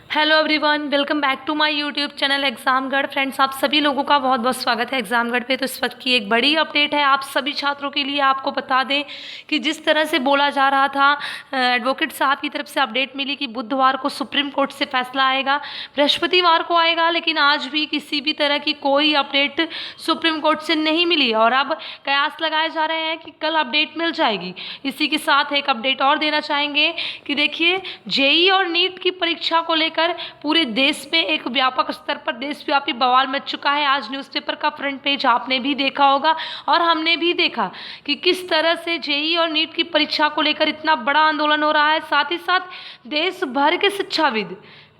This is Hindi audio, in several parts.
Hello everyone, welcome back to my YouTube channel Examgarh. Friends, आप सभी लोगों का बहुत बहुत स्वागत है एग्जामगढ़ पे। तो इस वक्त की एक बड़ी अपडेट है आप सभी छात्रों के लिए। आपको बता दें कि जिस तरह से बोला जा रहा था, एडवोकेट साहब की तरफ से अपडेट मिली कि बुधवार को सुप्रीम कोर्ट से फैसला आएगा, बृहस्पतिवार को आएगा, लेकिन आज भी किसी भी तरह की कोई अपडेट सुप्रीम कोर्ट से नहीं मिली और अब कयास लगाए जा रहे हैं कि कल अपडेट मिल जाएगी। इसी के साथ एक अपडेट और देना चाहेंगे कि देखिए, जेई और नीट की परीक्षा को लेकर पूरे देश में एक व्यापक स्तर पर देशव्यापी बवाल मच चुका है। आज न्यूज़पेपर का फ्रंट पेज आपने भी देखा होगा और हमने भी देखा कि किस तरह से जेई और नीट की परीक्षा को लेकर इतना बड़ा आंदोलन हो रहा है। साथ ही साथ देश भर के शिक्षाविद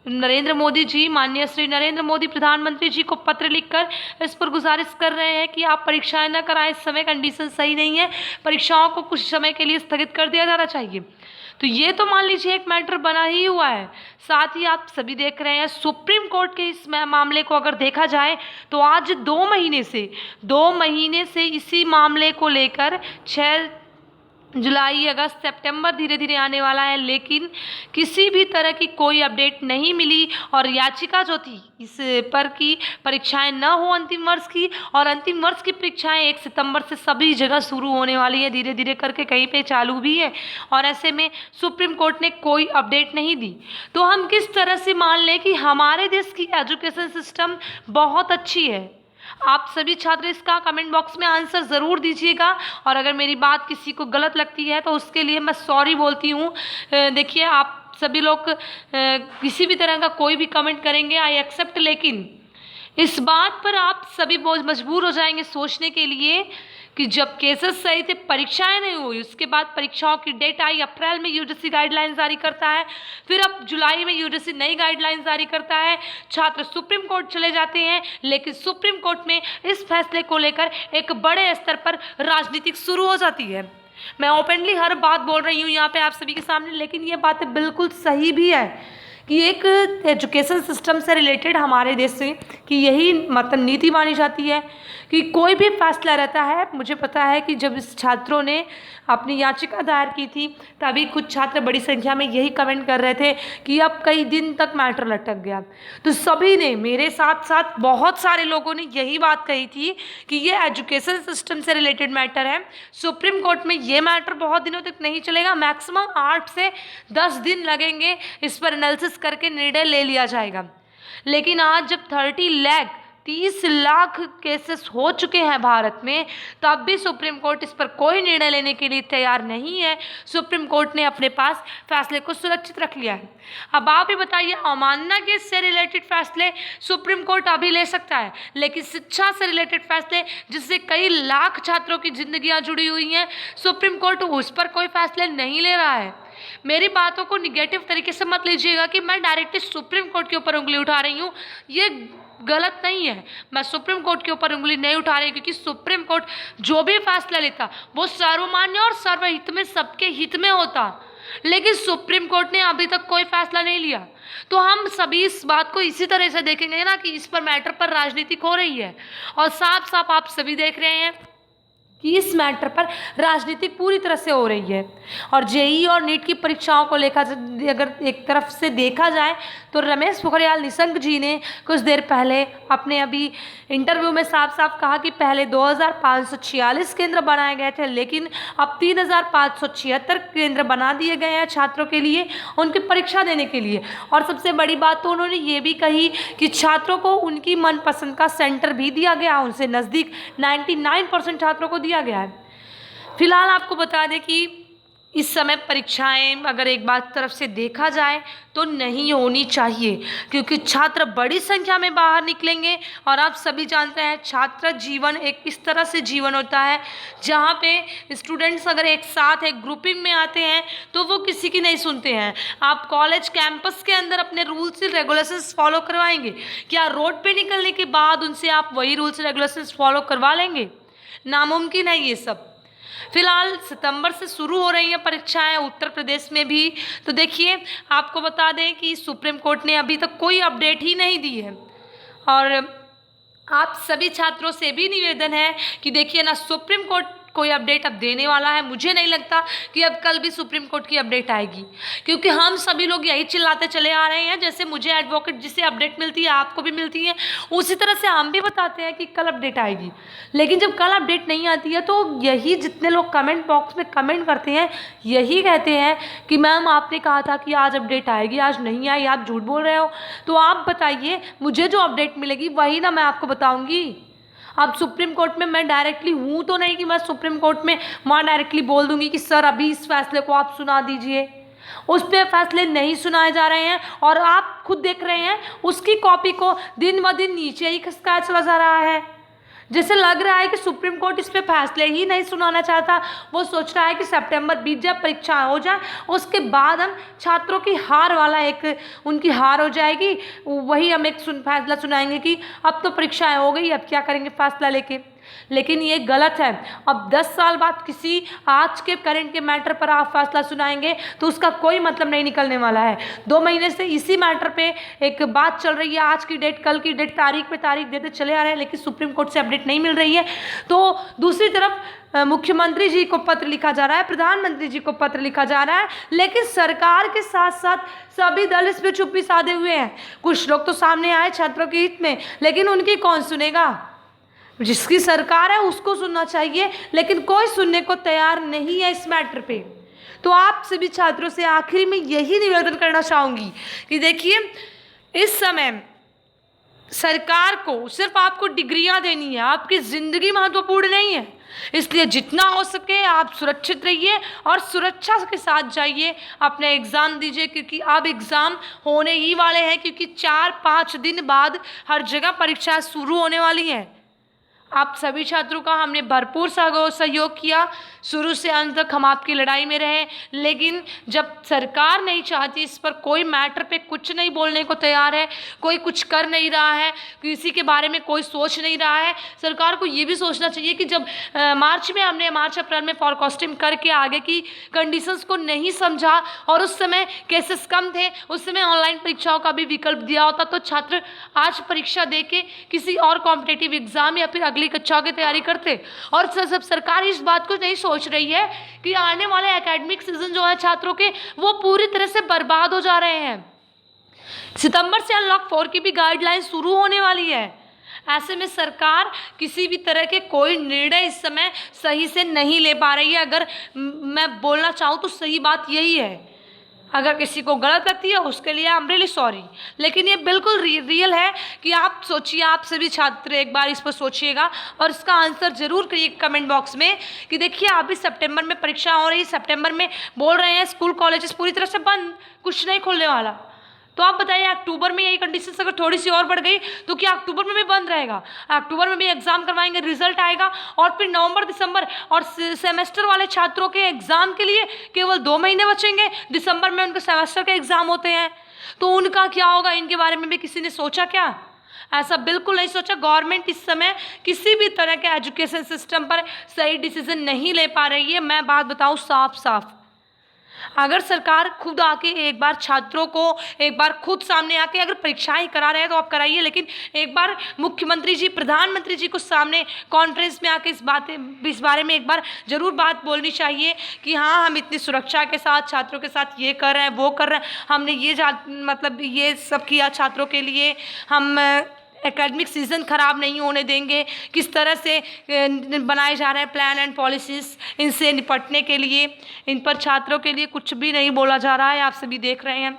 नरेंद्र मोदी जी, माननीय श्री नरेंद्र मोदी प्रधानमंत्री जी को पत्र लिखकर इस पर गुजारिश कर रहे हैं कि आप परीक्षाएं न कराएं। इस समय कंडीशन सही नहीं है, परीक्षाओं को कुछ समय के लिए स्थगित कर दिया जाना चाहिए। तो ये तो मान लीजिए एक मैटर बना ही हुआ है। साथ ही आप सभी देख रहे हैं सुप्रीम कोर्ट के इस मामले को अगर देखा जाए तो आज 2 महीने से इसी मामले को लेकर 6 जुलाई, अगस्त, सितंबर धीरे धीरे आने वाला है, लेकिन किसी भी तरह की कोई अपडेट नहीं मिली। और याचिका जो थी इस पर कि परीक्षाएं न हो अंतिम वर्ष की, और अंतिम वर्ष की परीक्षाएं 1 सितंबर से सभी जगह शुरू होने वाली है, धीरे धीरे करके कहीं पे चालू भी है। और ऐसे में सुप्रीम कोर्ट ने कोई अपडेट नहीं दी। तो हम किस तरह से मान लें कि हमारे देश की एजुकेशन सिस्टम बहुत अच्छी है? आप सभी छात्र इसका कमेंट बॉक्स में आंसर ज़रूर दीजिएगा। और अगर मेरी बात किसी को गलत लगती है तो उसके लिए मैं सॉरी बोलती हूँ। देखिए, आप सभी लोग किसी भी तरह का कोई भी कमेंट करेंगे, आई एक्सेप्ट, लेकिन इस बात पर आप सभी मजबूर हो जाएंगे सोचने के लिए कि जब केसेस सही थे, परीक्षाएं नहीं हुई, उसके बाद परीक्षाओं की डेट आई, अप्रैल में यूजीसी गाइडलाइंस जारी करता है, फिर अब जुलाई में यूजीसी नई गाइडलाइंस जारी करता है, छात्र सुप्रीम कोर्ट चले जाते हैं, लेकिन सुप्रीम कोर्ट में इस फैसले को लेकर एक बड़े स्तर पर राजनीति शुरू हो जाती है। मैं ओपनली हर बात बोल रही हूँ यहाँ पे आप सभी के सामने, लेकिन ये बातें बिल्कुल सही भी है कि एक एजुकेशन सिस्टम से रिलेटेड हमारे देश से कि यही मतलब नीति मानी जाती है कि कोई भी फैसला रहता है। मुझे पता है कि जब इस छात्रों ने अपनी याचिका दायर की थी तभी कुछ छात्र बड़ी संख्या में यही कमेंट कर रहे थे कि अब कई दिन तक मैटर लटक गया। तो सभी ने, मेरे साथ साथ बहुत सारे लोगों ने यही बात कही थी कि ये एजुकेशन सिस्टम से रिलेटेड मैटर है, सुप्रीम कोर्ट में ये मैटर बहुत दिनों तक नहीं चलेगा, मैक्सिमम 8 से 10 दिन लगेंगे, इस पर एनालिसिस करके निर्णय ले लिया जाएगा। लेकिन आज जब 30 लाख केसेस हो चुके हैं भारत में, तब भी सुप्रीम कोर्ट इस पर कोई निर्णय लेने के लिए तैयार नहीं है। सुप्रीम कोर्ट ने अपने पास फैसले को सुरक्षित रख लिया है। अब आप ही बताइए, अवमानना के से रिलेटेड फैसले सुप्रीम कोर्ट अभी ले सकता है, लेकिन शिक्षा से रिलेटेड फैसले जिससे कई लाख छात्रों की जिंदगियां जुड़ी हुई हैं, सुप्रीम कोर्ट उस पर कोई फैसले नहीं ले रहा है। मेरी बातों को निगेटिव तरीके से मत लीजिएगा कि मैं डायरेक्टली सुप्रीम कोर्ट के ऊपर उंगली उठा रही हूँ, ये गलत नहीं है। मैं सुप्रीम कोर्ट के ऊपर उंगली नहीं उठा रही, क्योंकि सुप्रीम कोर्ट जो भी फैसला लेता वो सर्वमान्य और सर्वहित में, सबके हित में होता, लेकिन सुप्रीम कोर्ट ने अभी तक कोई फैसला नहीं लिया। तो हम सभी इस बात को इसी तरह से देखेंगे ना कि इस पर मैटर पर राजनीति हो रही है, और साफ साफ आप सभी देख रहे हैं कि इस मैटर पर राजनीति पूरी तरह से हो रही है। और जेई और नीट की परीक्षाओं को लेकर अगर एक तरफ से देखा जाए तो रमेश पोखरियाल निशंक जी ने कुछ देर पहले अपने अभी इंटरव्यू में साफ साफ कहा कि पहले 2546 केंद्र बनाए गए थे, लेकिन अब 3576 केंद्र बना दिए गए हैं छात्रों के लिए, उनकी परीक्षा देने के लिए। और सबसे बड़ी बात तो उन्होंने ये भी कही कि छात्रों को उनकी मनपसंद का सेंटर भी दिया गया, उनसे नज़दीक 99% छात्रों को दिया गया है। फिलहाल आपको बता दें कि इस समय परीक्षाएं अगर एक बात तरफ से देखा जाए तो नहीं होनी चाहिए, क्योंकि छात्र बड़ी संख्या में बाहर निकलेंगे। और आप सभी जानते हैं छात्र जीवन एक इस तरह से जीवन होता है जहाँ पे स्टूडेंट्स अगर एक साथ एक ग्रुपिंग में आते हैं तो वो किसी की नहीं सुनते हैं। आप कॉलेज कैंपस के अंदर अपने रूल्स एंड रेगुलेशंस फॉलो करवाएंगे, क्या रोड पे निकलने के बाद उनसे आप वही रूल्स रेगुलेशंस फॉलो करवा लेंगे? नामुमकिन है ये सब। फिलहाल सितंबर से शुरू हो रही हैं परीक्षाएं उत्तर प्रदेश में भी। तो देखिए, आपको बता दें कि सुप्रीम कोर्ट ने अभी तक कोई अपडेट ही नहीं दी है। और आप सभी छात्रों से भी निवेदन है कि देखिए ना, सुप्रीम कोर्ट कोई अपडेट अब देने वाला है। मुझे नहीं लगता कि अब कल भी सुप्रीम कोर्ट की अपडेट आएगी, क्योंकि हम सभी लोग यही चिल्लाते चले आ रहे हैं। जैसे मुझे एडवोकेट जिससे अपडेट मिलती है, आपको भी मिलती है, उसी तरह से हम भी बताते हैं कि कल अपडेट आएगी। लेकिन जब कल अपडेट नहीं आती है तो यही जितने लोग कमेंट बॉक्स में कमेंट करते हैं यही कहते हैं कि मैम आपने कहा था कि आज अपडेट आएगी, आज नहीं आई, आप झूठ बोल रहे हो। तो आप बताइए, मुझे जो अपडेट मिलेगी वही ना मैं आपको बताऊँगी। अब सुप्रीम कोर्ट में मैं डायरेक्टली हूँ तो नहीं कि मैं सुप्रीम कोर्ट में वहाँ डायरेक्टली बोल दूंगी कि सर अभी इस फैसले को आप सुना दीजिए। उस पर फैसले नहीं सुनाए जा रहे हैं और आप खुद देख रहे हैं उसकी कॉपी को दिन ब दिन नीचे ही खिसकाया चला जा रहा है। जैसे लग रहा है कि सुप्रीम कोर्ट इस पे फैसले ही नहीं सुनाना चाहता। वो सोच रहा है कि सितंबर बीत जाए, परीक्षा हो जाए, उसके बाद हम छात्रों की हार वाला एक उनकी हार हो जाएगी, वही हम एक फैसला सुनाएंगे कि अब तो परीक्षाएं हो गई, अब क्या करेंगे फैसला लेके। लेकिन ये गलत है। अब 10 साल बाद किसी आज के करंट के मैटर पर आप फैसला सुनाएंगे तो उसका कोई मतलब नहीं निकलने वाला है। 2 महीने से इसी मैटर पे एक बात चल रही है, आज की डेट, कल की डेट, तारीख पे तारीख देते चले आ रहे हैं, लेकिन सुप्रीम कोर्ट से अपडेट नहीं मिल रही है। तो दूसरी तरफ मुख्यमंत्री जी को पत्र लिखा जा रहा है, प्रधानमंत्री जी को पत्र लिखा जा रहा है, लेकिन सरकार के साथ साथ सभी दल इस पर चुप्पी साधे हुए हैं। कुछ लोग तो सामने आए छात्रों के हित में, लेकिन उनकी कौन सुनेगा। जिसकी सरकार है उसको सुनना चाहिए, लेकिन कोई सुनने को तैयार नहीं है इस मैटर पे। तो आप सभी छात्रों से आखिरी में यही निवेदन करना चाहूँगी कि देखिए, इस समय सरकार को सिर्फ आपको डिग्रियां देनी है, आपकी ज़िंदगी महत्वपूर्ण नहीं है। इसलिए जितना हो सके आप सुरक्षित रहिए और सुरक्षा के साथ जाइए, अपने एग्ज़ाम दीजिए, क्योंकि अब एग्ज़ाम होने ही वाले हैं, क्योंकि 4-5 दिन बाद हर जगह परीक्षा शुरू होने वाली हैं। आप सभी छात्रों का हमने भरपूर सहयोग किया, शुरू से अंत तक हम आपकी लड़ाई में रहे। लेकिन जब सरकार नहीं चाहती, इस पर कोई मैटर पे कुछ नहीं बोलने को तैयार है, कोई कुछ कर नहीं रहा है, किसी के बारे में कोई सोच नहीं रहा है, सरकार को ये भी सोचना चाहिए कि जब मार्च अप्रैल में फॉरकास्टिंग करके आगे की कंडीशंस को नहीं समझा और उस समय केसेस कम थे, उस समय ऑनलाइन परीक्षाओं का भी विकल्प दिया होता तो छात्र आज परीक्षा दे के किसी और कॉम्पिटेटिव एग्जाम या फिर अगली कक्षा की तैयारी करते। और सब सरकार इस बात को नहीं सोच रही है कि आने वाले एकेडमिक सीजन जो है छात्रों के, वो पूरी तरह से बर्बाद हो जा रहे हैं। सितंबर से अनलॉक 4 की भी गाइडलाइन शुरू होने वाली है। ऐसे में सरकार किसी भी तरह के कोई निर्णय इस समय सही से नहीं ले पा रही है। अगर मैं बोलना चाहूँ तो सही बात यही है। अगर किसी को गलत लगती है उसके लिए आई एम रियली सॉरी, लेकिन ये बिल्कुल रियल है कि आप सोचिए, आप सभी छात्र एक बार इस पर सोचिएगा और इसका आंसर जरूर करिए कमेंट बॉक्स में कि देखिए अभी सितंबर में परीक्षा हो रही है, सितंबर में बोल रहे हैं स्कूल कॉलेजेस पूरी तरह से बंद, कुछ नहीं खुलने वाला। तो आप बताइए, अक्टूबर में यही कंडीशन अगर थोड़ी सी और बढ़ गई तो क्या अक्टूबर में भी बंद रहेगा? अक्टूबर में भी एग्जाम करवाएंगे, रिजल्ट आएगा और फिर नवंबर, दिसंबर और सेमेस्टर वाले छात्रों के एग्जाम के लिए केवल 2 महीने बचेंगे। दिसंबर में उनके सेमेस्टर के एग्जाम होते हैं, तो उनका क्या होगा? इनके बारे में भी किसी ने सोचा क्या? ऐसा बिल्कुल नहीं सोचा। गवर्नमेंट इस समय किसी भी तरह के एजुकेशन सिस्टम पर सही डिसीजन नहीं ले पा रही है। मैं बात बताऊँ साफ साफ, अगर सरकार खुद आके एक बार छात्रों को एक बार खुद सामने आके अगर परीक्षाएं करा रहे हैं तो आप कराइए, लेकिन एक बार मुख्यमंत्री जी, प्रधानमंत्री जी को सामने कॉन्फ्रेंस में आके इस बारे में एक बार जरूर बात बोलनी चाहिए कि हाँ, हम इतनी सुरक्षा के साथ छात्रों के साथ ये कर रहे हैं, वो कर रहे हैं, हमने ये सब किया छात्रों के लिए, हम एकेडमिक सीज़न ख़राब नहीं होने देंगे, किस तरह से बनाए जा रहे हैं प्लान एंड पॉलिसीज़ इनसे निपटने के लिए। इन पर छात्रों के लिए कुछ भी नहीं बोला जा रहा है, आप सभी देख रहे हैं।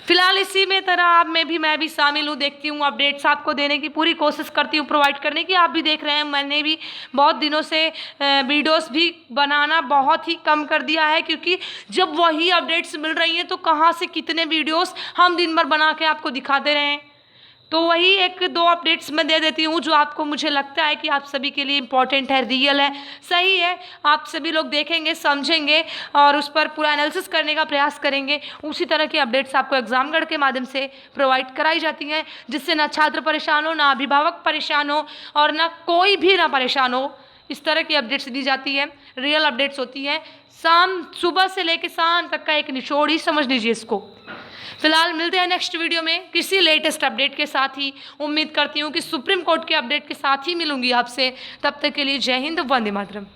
फिलहाल इसी में तरह आप में भी मैं भी शामिल हूँ, देखती हूँ अपडेट्स आपको देने की पूरी कोशिश करती हूँ, प्रोवाइड करने की। आप भी देख रहे हैं, मैंने भी बहुत दिनों से वीडियोस भी बनाना बहुत ही कम कर दिया है, क्योंकि जब वही अपडेट्स मिल रही हैं तो कहाँ से कितने वीडियोस हम दिन भर बना के आपको दिखाते रहें। तो वही 1-2 अपडेट्स मैं दे देती हूँ जो आपको मुझे लगता है कि आप सभी के लिए इम्पॉर्टेंट है, रियल है, सही है। आप सभी लोग देखेंगे, समझेंगे और उस पर पूरा एनालिसिस करने का प्रयास करेंगे। उसी तरह की अपडेट्स आपको एग्जामगढ़ के माध्यम से प्रोवाइड कराई जाती हैं, जिससे ना छात्र परेशान हो, ना अभिभावक परेशान हो और ना कोई भी ना परेशान हो। इस तरह की अपडेट्स दी जाती है, रियल अपडेट्स होती हैं। सुबह से लेकर शाम तक का एक निचोड़ ही समझ लीजिए इसको। फिलहाल मिलते हैं नेक्स्ट वीडियो में किसी लेटेस्ट अपडेट के साथ ही। उम्मीद करती हूँ कि सुप्रीम कोर्ट के अपडेट के साथ ही मिलूंगी आपसे। तब तक के लिए जय हिंद, वंदे मातरम।